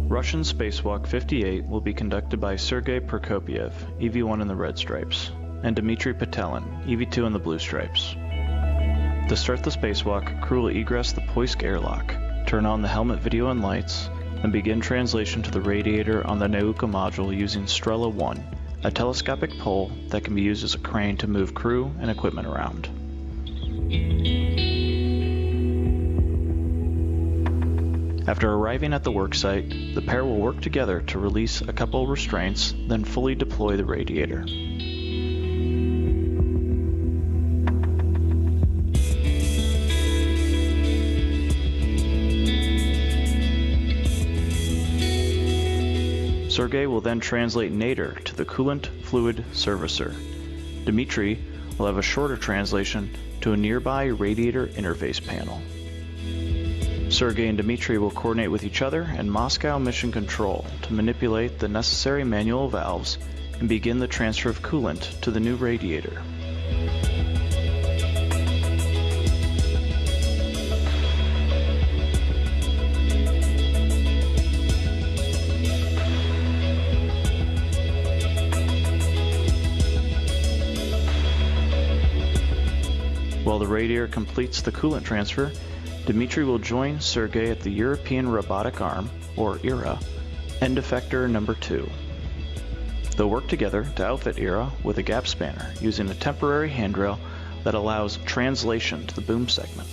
Russian Spacewalk 58 will be conducted by Sergey Prokopyev, EV1 in the red stripes, and Dmitry Petelin, EV2 in the blue stripes. To start the spacewalk, crew will egress the Poisk airlock, turn on the helmet video and lights, and begin translation to the radiator on the Nauka module using Strela 1, a telescopic pole that can be used as a crane to move crew and equipment around. After arriving at the worksite, the pair will work together to release a couple restraints, then fully deploy the radiator. Sergey will then translate Nader to the coolant fluid servicer. Dmitry will have a shorter translation to a nearby radiator interface panel. Sergey and Dmitry will coordinate with each other and Moscow Mission Control to manipulate the necessary manual valves and begin the transfer of coolant to the new radiator. While the radiator completes the coolant transfer, Dmitry will join Sergey at the European Robotic Arm, or ERA, end effector number 2. They'll work together to outfit ERA with a gap spanner using a temporary handrail that allows translation to the boom segment.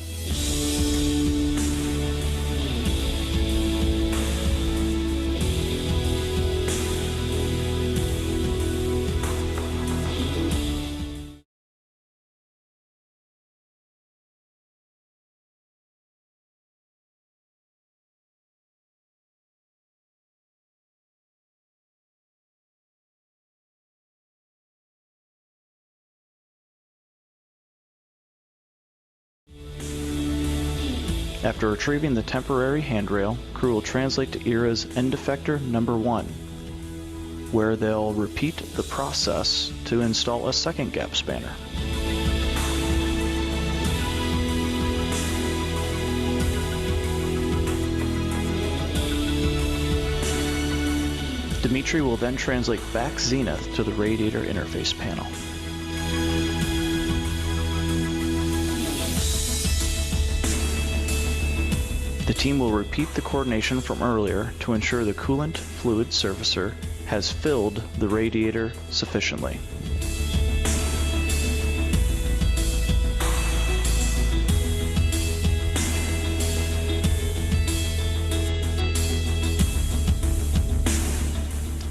After retrieving the temporary handrail, crew will translate to ERA's end effector number 1, where they'll repeat the process to install a second gap spanner. Dmitry will then translate back zenith to the radiator interface panel. The team will repeat the coordination from earlier to ensure the coolant fluid servicer has filled the radiator sufficiently.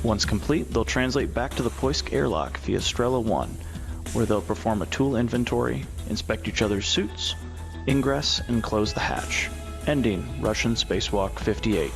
Once complete, they'll translate back to the Poisk airlock via Strela 1, where they'll perform a tool inventory, inspect each other's suits, ingress, and close the hatch, ending Russian Spacewalk 58.